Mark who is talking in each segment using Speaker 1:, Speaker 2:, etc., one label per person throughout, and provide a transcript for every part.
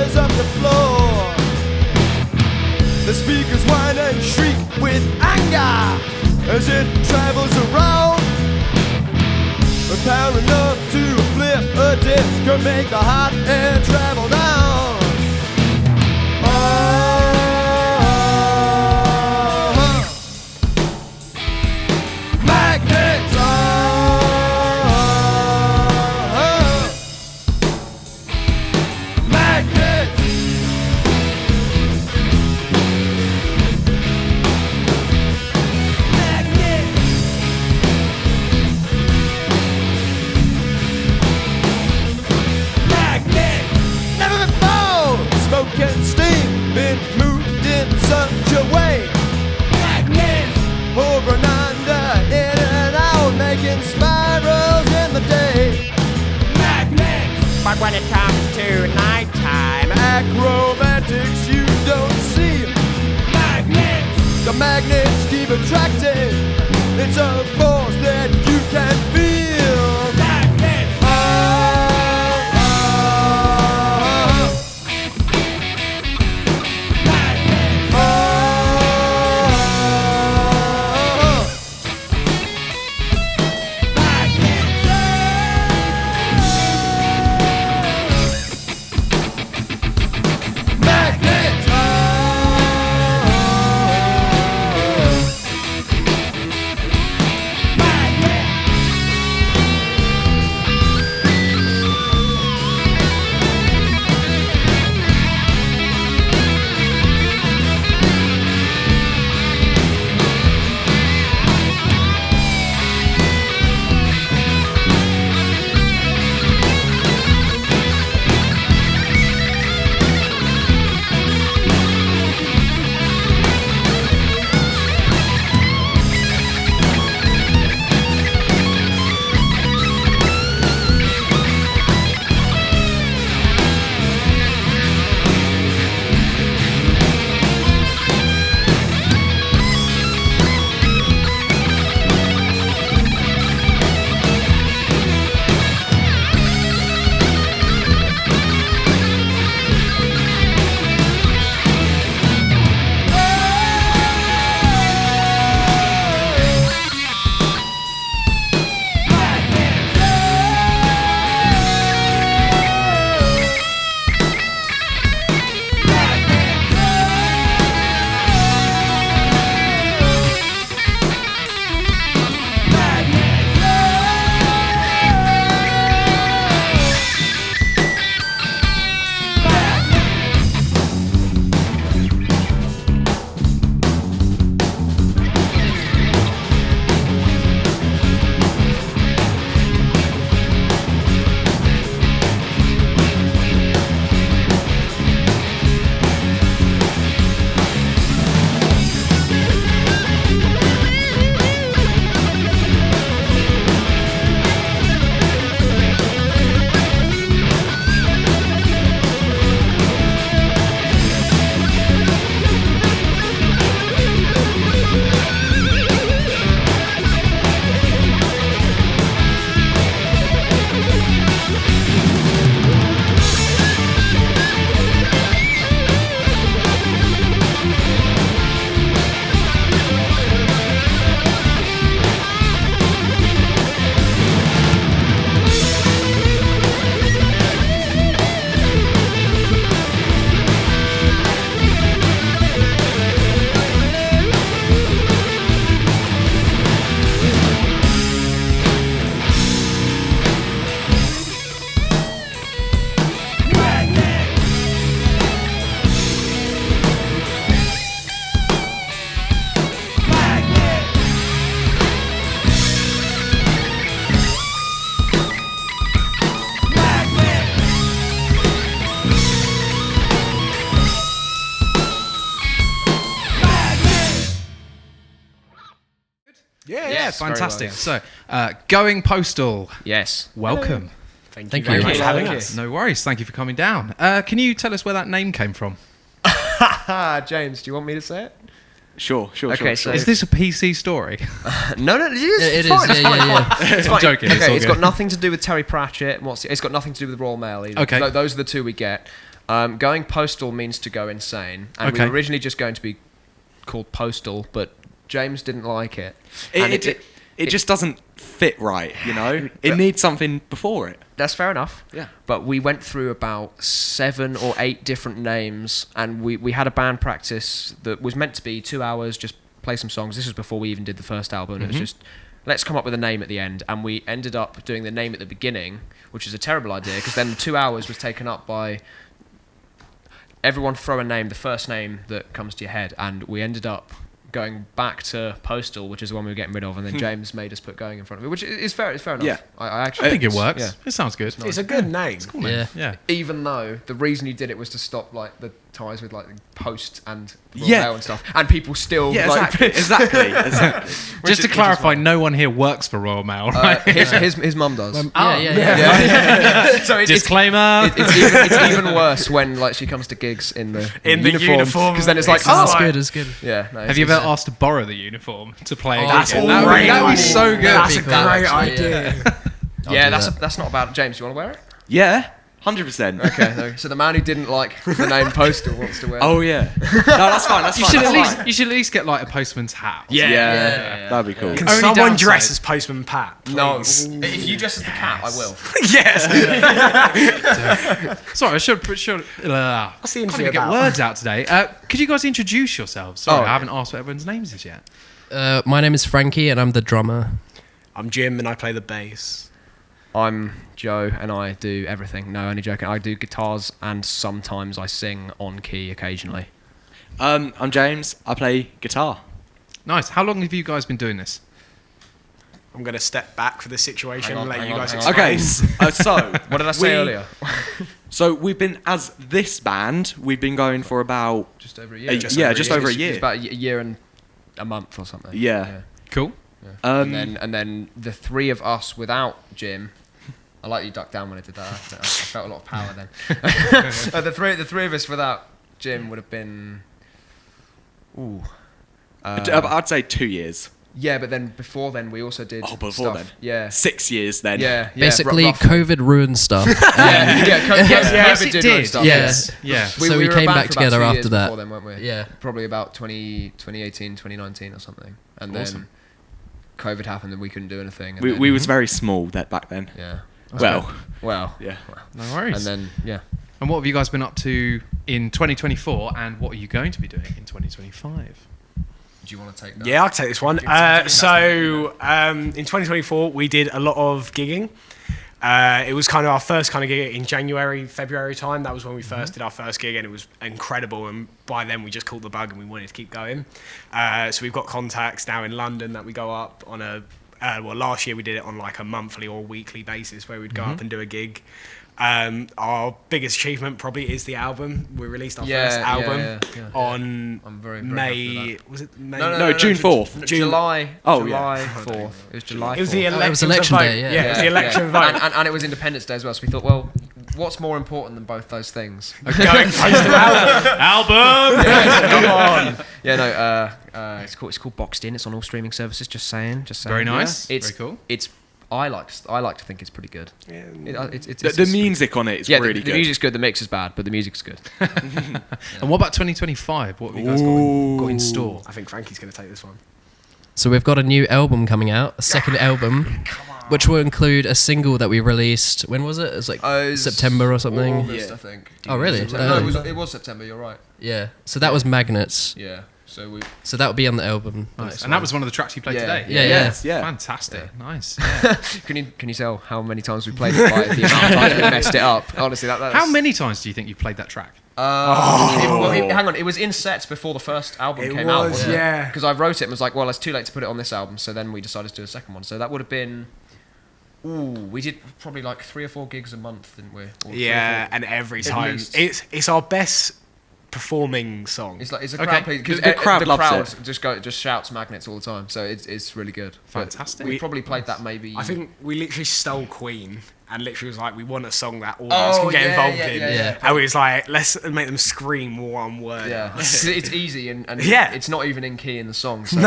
Speaker 1: tears up the floor. The speakers whine and shriek with anger as it travels around. A power enough to flip a disc or make the hot air travel down. Magnets. Magnets. Never before smoke and steam been moved in such a way. Magnets over and under, in and out, making spirals in the day. Magnets. But when it comes to nighttime, acrobatics you don't see. Magnets. The magnets keep attracting. It's a force that you can feel. Magnets.
Speaker 2: Yes,
Speaker 3: fantastic.
Speaker 2: Well,
Speaker 3: so, Going Postal.
Speaker 2: yes.
Speaker 3: Welcome.
Speaker 2: Thank
Speaker 4: Thank
Speaker 2: you very
Speaker 4: you
Speaker 2: much
Speaker 4: for
Speaker 2: for having
Speaker 4: having
Speaker 2: us.
Speaker 3: No worries. Thank you for coming down. Can you tell us where that name came from?
Speaker 1: James, do you want me to say it?
Speaker 4: Sure.
Speaker 2: Okay, so
Speaker 3: Is this a PC story?
Speaker 2: no, it is.
Speaker 4: It
Speaker 2: fine,
Speaker 4: is,
Speaker 2: it's
Speaker 4: yeah,
Speaker 2: fine,
Speaker 4: yeah,
Speaker 2: it's fine. It's
Speaker 3: I'm
Speaker 2: fine.
Speaker 3: joking, it's
Speaker 2: Okay,
Speaker 3: all
Speaker 2: it's
Speaker 3: good.
Speaker 2: got nothing to do with Terry Pratchett. It's got nothing to do with the Royal Mail either.
Speaker 3: Okay.
Speaker 2: Those are the two we get.
Speaker 1: Going postal means to go insane, and we were originally just going to be called Postal, but James didn't like it.
Speaker 2: It just doesn't fit right, you know? It needs something before it.
Speaker 1: That's fair enough.
Speaker 2: Yeah.
Speaker 1: But we went through about 7 or 8 different names, and we had a band practice that was meant to be 2 hours, just play some songs. This was before we even did the first album. And it was just, let's come up with a name at the end. And we ended up doing the name at the beginning, which is a terrible idea, because then 2 hours was taken up by everyone throw a name, the first name that comes to your head. And we ended up going back to Postal, which is the one we were getting rid of, and then James made us put Going in front of it, which is fair. It's fair enough.
Speaker 2: Yeah.
Speaker 1: I actually
Speaker 3: I think it works.
Speaker 1: Yeah.
Speaker 3: It sounds good.
Speaker 4: It's a good name.
Speaker 3: It's cool, man. Yeah.
Speaker 1: Even though the reason you did it was to stop like the ties with like the Post and Royal Mail and stuff, and people still
Speaker 2: exactly.
Speaker 3: Just to clarify, no one here works for Royal Mail, right?
Speaker 1: His mum does.
Speaker 3: So disclaimer.
Speaker 1: It's even worse when like she comes to gigs in the uniform, because then it's like,
Speaker 5: it's good.
Speaker 1: Yeah. No,
Speaker 3: Have you ever asked to borrow the uniform to play?
Speaker 4: That's
Speaker 3: that
Speaker 4: great.
Speaker 3: would be so good.
Speaker 4: That's a great idea.
Speaker 1: Yeah, that's not bad. James, you want to wear it?
Speaker 2: Yeah, 100%.
Speaker 1: Okay. So the man who didn't like the name Postal wants to wear it.
Speaker 2: Oh yeah. No, that's fine.
Speaker 3: You should at least get like a postman's hat.
Speaker 2: Yeah. That'd be cool.
Speaker 4: Can
Speaker 3: Only
Speaker 4: someone
Speaker 3: downside-
Speaker 4: dress as Postman Pat, please?
Speaker 1: No. If you dress as the cat, I will.
Speaker 4: Yes.
Speaker 3: Sorry, I should.
Speaker 4: What's the
Speaker 3: Can't
Speaker 4: interview
Speaker 3: even get
Speaker 4: about?
Speaker 3: words out today. Could you guys introduce yourselves? Sorry,
Speaker 1: Oh,
Speaker 3: I haven't asked what everyone's names is yet.
Speaker 5: My name is Frankie, and I'm the drummer.
Speaker 4: I'm Jim, and I play the bass.
Speaker 1: I'm Joe, and I do everything. No, only joking. I do guitars, and sometimes I sing on key occasionally.
Speaker 2: I'm James. I play guitar.
Speaker 3: Nice. How long have you guys been doing this?
Speaker 4: I'm going to step back for this situation and let
Speaker 1: hang
Speaker 4: you
Speaker 1: on,
Speaker 4: guys
Speaker 1: hang on.
Speaker 4: explain.
Speaker 2: Okay, so
Speaker 1: What did I say earlier?
Speaker 2: So we've been, as this band, we've been going for about
Speaker 1: Just over a year.
Speaker 2: just over a year.
Speaker 1: It's about a year and a month or something.
Speaker 2: Yeah.
Speaker 3: Cool.
Speaker 1: And then the 3 of us without Jim. I like you ducked down when I did that. I felt a lot of power then. the three of us without Jim would have been.
Speaker 2: I'd say 2 years.
Speaker 1: Yeah, but then before then we also did.
Speaker 2: Before
Speaker 1: stuff.
Speaker 2: then.
Speaker 1: Yeah.
Speaker 2: 6 years then.
Speaker 1: Yeah.
Speaker 5: Basically,
Speaker 1: roughly.
Speaker 5: COVID ruined stuff.
Speaker 1: Yes,
Speaker 3: it
Speaker 1: did.
Speaker 3: did.
Speaker 1: Stuff.
Speaker 5: Yes.
Speaker 3: Yeah.
Speaker 5: So we
Speaker 1: were a
Speaker 5: came
Speaker 1: band
Speaker 5: back
Speaker 1: for
Speaker 5: together
Speaker 1: about 2
Speaker 5: after
Speaker 1: years
Speaker 5: that.
Speaker 1: Before then, weren't we?
Speaker 5: Yeah.
Speaker 1: Probably about 2018, 2019 or something. And
Speaker 3: Awesome.
Speaker 1: then COVID happened and we couldn't do anything. And
Speaker 2: We
Speaker 1: then,
Speaker 2: was very small back then.
Speaker 1: Yeah.
Speaker 2: Well,
Speaker 1: Yeah.
Speaker 3: No worries.
Speaker 1: And then, yeah.
Speaker 3: And what have you guys been up to in 2024, and what are you going to be doing in 2025?
Speaker 1: Do you want to take that?
Speaker 4: Yeah, I'll take this one.
Speaker 1: Do you think
Speaker 4: So in 2024, we did a lot of gigging. It was kind of our first kind of gig in January, February time. That was when we first did our first gig, and it was incredible. And by then, we just caught the bug, and we wanted to keep going. So we've got contacts now in London that we go up on a. Last year we did it on like a monthly or weekly basis, where we'd go up and do a gig. Our biggest achievement probably is the album. We released our first album on
Speaker 1: I'm very
Speaker 4: May. Was it May?
Speaker 2: No, June 4th.
Speaker 1: July
Speaker 2: 4th.
Speaker 1: It was July 4th.
Speaker 4: It was the election.
Speaker 5: It was election
Speaker 4: vote.
Speaker 5: day, yeah.
Speaker 4: It was the election vote.
Speaker 1: And it was Independence Day as well. So we thought, well, what's more important than both those things?
Speaker 4: Going postal album.
Speaker 3: Album.
Speaker 1: Come on. Yeah, no. It's called Boxed In. It's on all streaming services. Just saying.
Speaker 3: Very nice.
Speaker 1: It's
Speaker 3: Very cool.
Speaker 1: It's. I like to think it's pretty good.
Speaker 4: Yeah.
Speaker 2: The music on it is really
Speaker 1: the
Speaker 2: good.
Speaker 1: music's good. The mix is bad, but the music's good.
Speaker 3: And what about 2025? What have you guys got in store?
Speaker 4: I think Frankie's going to take this one.
Speaker 5: So we've got a new album coming out, a second album, which will include a single that we released. When was it? It was like September or something.
Speaker 1: August, I think.
Speaker 5: Oh, really?
Speaker 1: No, it was September. You're right.
Speaker 5: Yeah. So that was Magnets.
Speaker 1: Yeah. So
Speaker 5: that will be on the album.
Speaker 3: Nice. And that was one of the tracks you played today.
Speaker 5: Yeah.
Speaker 3: Fantastic. Nice. Yeah.
Speaker 1: Can you tell how many times we played it by the amount of times we messed it up? Honestly, that's...
Speaker 3: How many times do you think you've played that track?
Speaker 1: Hang on, it was in sets before the first album came out, wasn't it?
Speaker 4: Yeah.
Speaker 1: Because I wrote it and was like, well, it's too late to put it on this album, so then we decided to do a second one. So that would have been... we did probably like 3 or 4 gigs a month, didn't we? Or 3 or 4.
Speaker 4: Yeah, and every
Speaker 1: At
Speaker 4: time
Speaker 1: least.
Speaker 4: it's our best performing song.
Speaker 1: It's a
Speaker 3: Okay.
Speaker 1: crowd please, because
Speaker 2: The crowd loves it.
Speaker 1: just shouts Magnets all the time, so it's really good. But
Speaker 3: Fantastic.
Speaker 1: we probably played that maybe.
Speaker 4: I think we literally stole Queen and literally was like, we want a song that audience can get involved in.
Speaker 5: yeah.
Speaker 4: And we was like, let's make them scream one word.
Speaker 6: Yeah, it's easy and
Speaker 4: Yeah.
Speaker 6: it's not even in key in the song. So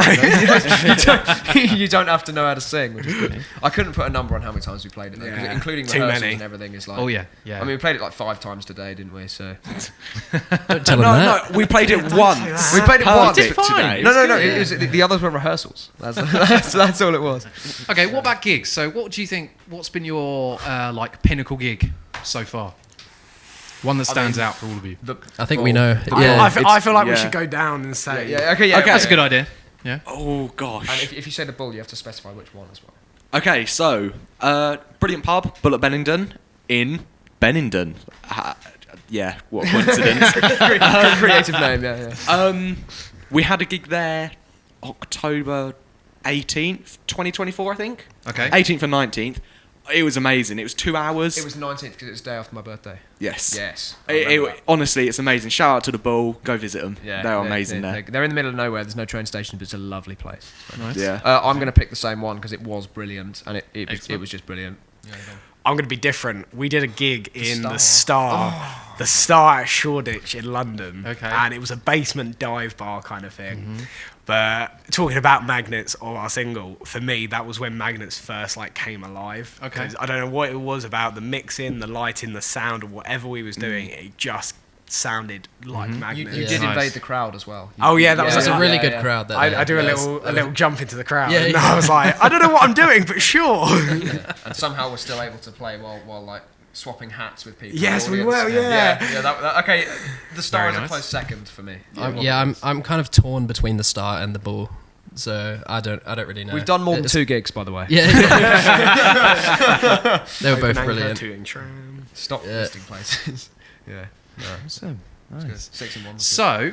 Speaker 6: you don't have to know how to sing. Which is good. I couldn't put a number on how many times we played it, though, 'cause including
Speaker 4: Too
Speaker 6: rehearsals
Speaker 4: many.
Speaker 6: and everything is like.
Speaker 3: Oh yeah.
Speaker 6: I mean, we played it like 5 times today, didn't we? So
Speaker 5: Don't tell them that.
Speaker 2: No, we played it once.
Speaker 6: we played it once.
Speaker 2: Perfect today.
Speaker 6: No. It was, the others were rehearsals. That's all it was.
Speaker 3: Okay, what about gigs? So what do you think, what's been your like pinnacle gig so far? One that stands out for all of you.
Speaker 5: I think we know.
Speaker 4: I feel like we
Speaker 2: yeah.
Speaker 4: should go down and say.
Speaker 6: Okay,
Speaker 3: That's a good idea. Yeah.
Speaker 2: Oh gosh.
Speaker 6: And if you say the bull, you have to specify which one as well.
Speaker 2: Okay, so brilliant pub, Bull at Bennington in Bennington. Yeah, what a coincidence.
Speaker 6: Creative name, yeah.
Speaker 2: We had a gig there October 18th, 2024, I think.
Speaker 3: Okay.
Speaker 2: 18th and 19th. It was amazing. It was 2 hours.
Speaker 6: It was 19th because it was the day after my birthday.
Speaker 2: Yes.
Speaker 6: Yes. I remember that.
Speaker 2: Honestly, it's amazing. Shout out to the Bull. Go visit them.
Speaker 6: Yeah,
Speaker 2: They're amazing there.
Speaker 6: They're in the middle of nowhere. There's no train station, but it's a lovely place.
Speaker 3: Nice.
Speaker 2: Yeah.
Speaker 6: I'm going to pick the same one because it was brilliant, and it was just brilliant.
Speaker 4: I'm going to be different. We did a gig in the
Speaker 6: Star.
Speaker 4: Star at Shoreditch in London.
Speaker 3: Okay.
Speaker 4: And it was a basement dive bar kind of thing. But talking about Magnets or our single, for me, that was when Magnets first like came alive.
Speaker 3: Okay.
Speaker 4: 'Cause I don't know what it was about the mixing, the lighting, the sound, or whatever we was doing. It just sounded like Magnets.
Speaker 6: You did
Speaker 3: Nice.
Speaker 6: invade the crowd as well.
Speaker 4: Oh yeah, that was
Speaker 5: It was
Speaker 4: a
Speaker 5: a really
Speaker 6: yeah,
Speaker 5: good
Speaker 6: yeah.
Speaker 5: crowd. That
Speaker 4: I do a
Speaker 5: day.
Speaker 4: little jump into the crowd.
Speaker 5: Yeah,
Speaker 4: and
Speaker 5: yeah.
Speaker 4: I was like, I don't know what I'm doing, but sure.
Speaker 6: And somehow we're still able to play while like swapping hats with people.
Speaker 4: Yes,
Speaker 6: in the
Speaker 4: we
Speaker 6: audience.
Speaker 4: were, yeah.
Speaker 6: Okay, the Star
Speaker 3: Very
Speaker 6: is a
Speaker 3: nice.
Speaker 6: close second for me.
Speaker 5: I'm kind of torn between the Star and the Bull, so I don't really know.
Speaker 6: We've done more than
Speaker 5: It's-
Speaker 6: 2 gigs, by the way.
Speaker 5: Yeah. They were both
Speaker 4: Open anchor,
Speaker 5: brilliant.
Speaker 4: tooting tram.
Speaker 6: Stop
Speaker 5: Yeah.
Speaker 6: listing places. Yeah.
Speaker 3: Awesome. Nice.
Speaker 6: 6 and 1.
Speaker 3: So,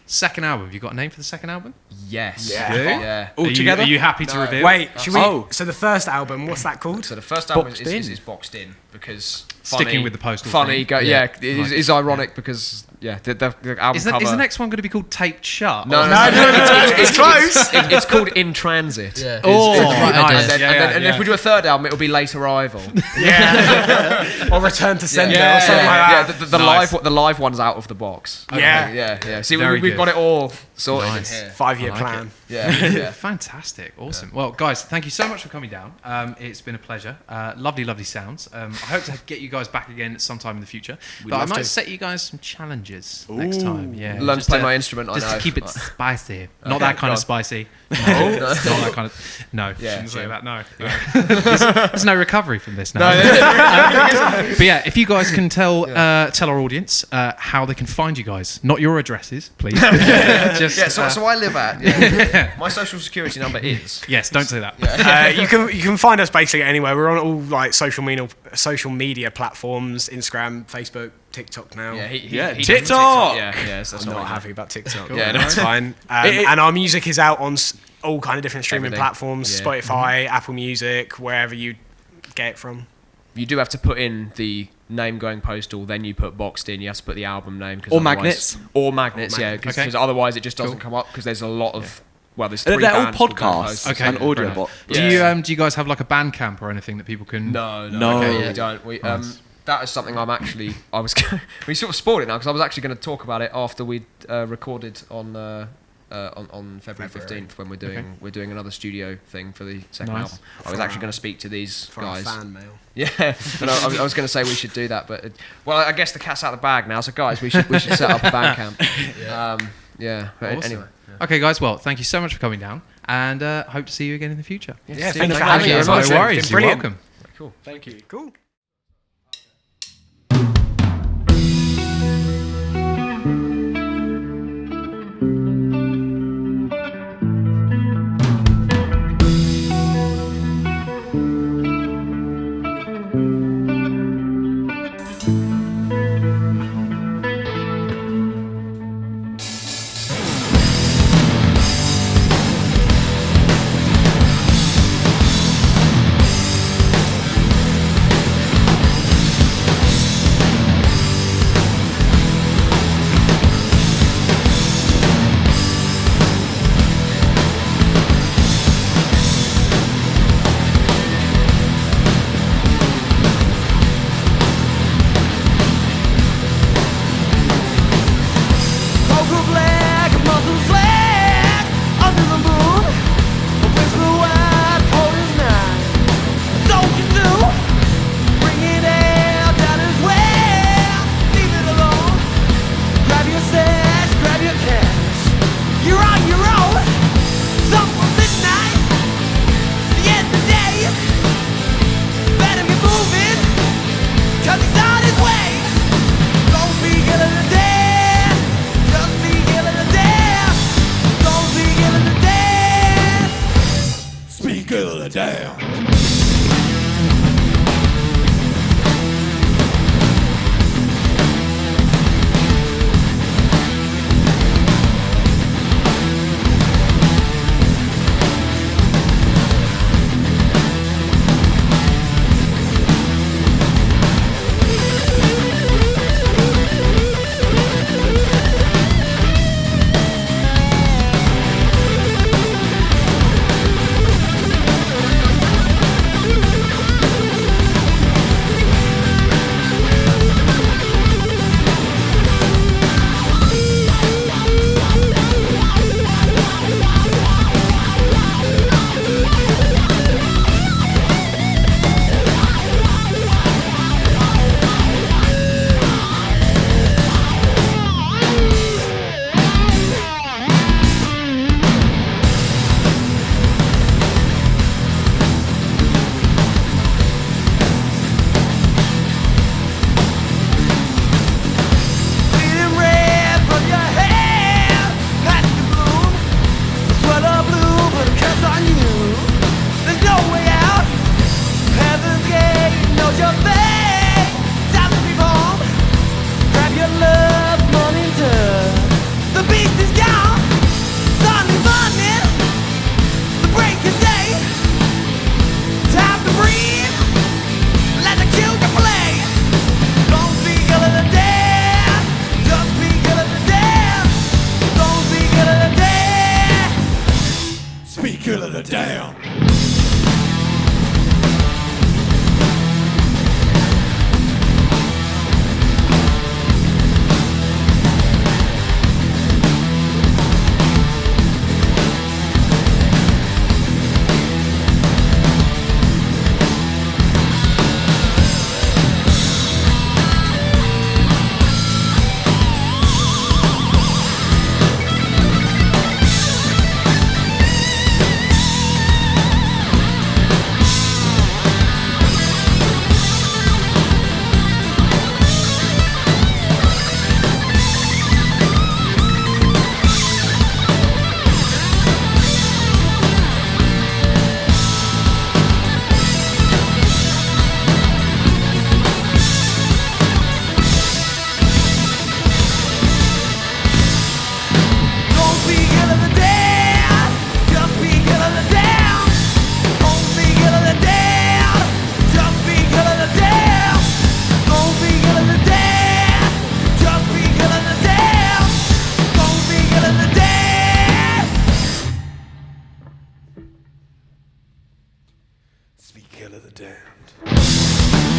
Speaker 3: second album. Have you got a name for the second album?
Speaker 6: Yes.
Speaker 4: Yeah.
Speaker 6: Yeah.
Speaker 2: All
Speaker 3: Are you,
Speaker 2: together?
Speaker 3: are you happy to
Speaker 6: No.
Speaker 3: reveal?
Speaker 4: Wait, should we?
Speaker 2: Oh.
Speaker 4: So the first album, what's that called?
Speaker 6: So the first album
Speaker 2: Boxed
Speaker 6: is
Speaker 2: in.
Speaker 6: boxed in because
Speaker 3: Sticking
Speaker 6: funny,
Speaker 3: with the postal
Speaker 6: funny.
Speaker 3: thing.
Speaker 6: Go,
Speaker 5: Yeah.
Speaker 6: yeah, is ironic because the album
Speaker 3: Is
Speaker 6: cover.
Speaker 3: the next one going to be called Taped Shut?
Speaker 6: No,
Speaker 3: Or-
Speaker 4: It's close.
Speaker 6: It's called In Transit.
Speaker 5: Yeah.
Speaker 3: Oh,
Speaker 5: It's
Speaker 3: nice.
Speaker 5: right idea.
Speaker 6: And, then,
Speaker 3: Yeah,
Speaker 6: and, then,
Speaker 3: yeah,
Speaker 6: and
Speaker 3: yeah.
Speaker 6: if we do a third album, it'll be Late Arrival.
Speaker 4: Yeah. Or Return to Sender
Speaker 3: Yeah,
Speaker 4: or something
Speaker 6: yeah,
Speaker 4: like that.
Speaker 6: the
Speaker 3: Nice.
Speaker 6: the live one's out of the box.
Speaker 4: Yeah.
Speaker 6: Yeah. See,
Speaker 3: Very
Speaker 6: we've
Speaker 3: good.
Speaker 6: got it all sorted
Speaker 3: Nice.
Speaker 6: in here.
Speaker 4: 5-year
Speaker 3: I like
Speaker 4: plan.
Speaker 6: Yeah.
Speaker 3: Fantastic. Awesome. Well, guys, thank you so much for coming down. It's been a pleasure. Lovely sounds. I hope to get you guys back again sometime in the future. But I
Speaker 4: love
Speaker 3: might
Speaker 4: to.
Speaker 3: set you guys some challenges next time. Yeah.
Speaker 6: Learn to
Speaker 3: just
Speaker 6: play my instrument.
Speaker 3: Just
Speaker 6: I know.
Speaker 3: to keep it spicy. Not
Speaker 6: Okay,
Speaker 3: that kind
Speaker 6: go
Speaker 3: of
Speaker 6: on.
Speaker 3: spicy.
Speaker 6: No.
Speaker 3: Not that kind of. No.
Speaker 6: Yeah,
Speaker 3: Shouldn't say
Speaker 6: sure.
Speaker 3: that. No. There's no recovery from this now. But yeah, if you guys can tell our audience how they can find you guys, not your addresses, please. Just
Speaker 6: Yeah, so I live at. My social security number is.
Speaker 3: yes, don't say that.
Speaker 4: You can find us basically anywhere. We're on all like social media platforms: Instagram, Facebook, TikTok now.
Speaker 6: Yeah,
Speaker 2: Yeah,
Speaker 6: he does
Speaker 2: TikTok!
Speaker 6: Yeah, that's
Speaker 4: I'm
Speaker 6: not
Speaker 4: not
Speaker 6: what
Speaker 4: happy about TikTok.
Speaker 6: Yeah, no.
Speaker 4: that's fine.
Speaker 2: It-
Speaker 4: And our music is out on all kind of different streaming
Speaker 6: Everything.
Speaker 4: platforms:
Speaker 6: Yeah.
Speaker 4: Spotify, Apple Music, wherever you get it from.
Speaker 6: You do have to put in the name going postal, then you put boxed in. You have to put the album name. 'Cause
Speaker 2: Or
Speaker 6: otherwise-
Speaker 2: Magnets.
Speaker 6: Or magnets, yeah. Because
Speaker 3: Okay.
Speaker 6: otherwise it just doesn't come up because there's a lot of. Well, there's 3
Speaker 2: They're all
Speaker 6: bands called Going
Speaker 2: podcasts
Speaker 6: Postal.
Speaker 3: Okay.
Speaker 2: and
Speaker 3: fair
Speaker 2: audio
Speaker 3: enough.
Speaker 2: bot.
Speaker 3: Do you guys have like a Bandcamp or anything that people can?
Speaker 6: No,
Speaker 2: No.
Speaker 6: we don't. That is something I was. We sort of spoiled it now because I was actually going to talk about it after we recorded on February 15th when we're doing another studio thing for the second
Speaker 3: Nice.
Speaker 6: album. I was actually going to speak to these
Speaker 4: For our
Speaker 6: guys.
Speaker 4: fan mail.
Speaker 6: Yeah, and I was going to say we should do that, but well, I guess the cat's out of the bag now. So guys, we should set up a Bandcamp. But
Speaker 3: Awesome.
Speaker 6: anyway.
Speaker 3: Okay, guys. Well, thank you so much for coming down, and hope to see you again in the future.
Speaker 4: Yeah,
Speaker 6: see
Speaker 4: thank
Speaker 6: you
Speaker 4: you for
Speaker 6: next
Speaker 4: having
Speaker 6: time.
Speaker 4: us.
Speaker 3: No
Speaker 4: It's
Speaker 3: worries.
Speaker 4: been
Speaker 3: You're
Speaker 4: brilliant.
Speaker 3: welcome.
Speaker 6: Cool.
Speaker 2: Thank you.
Speaker 4: Cool.
Speaker 1: Damned. Killer the Damned. Speak Killer the Damned.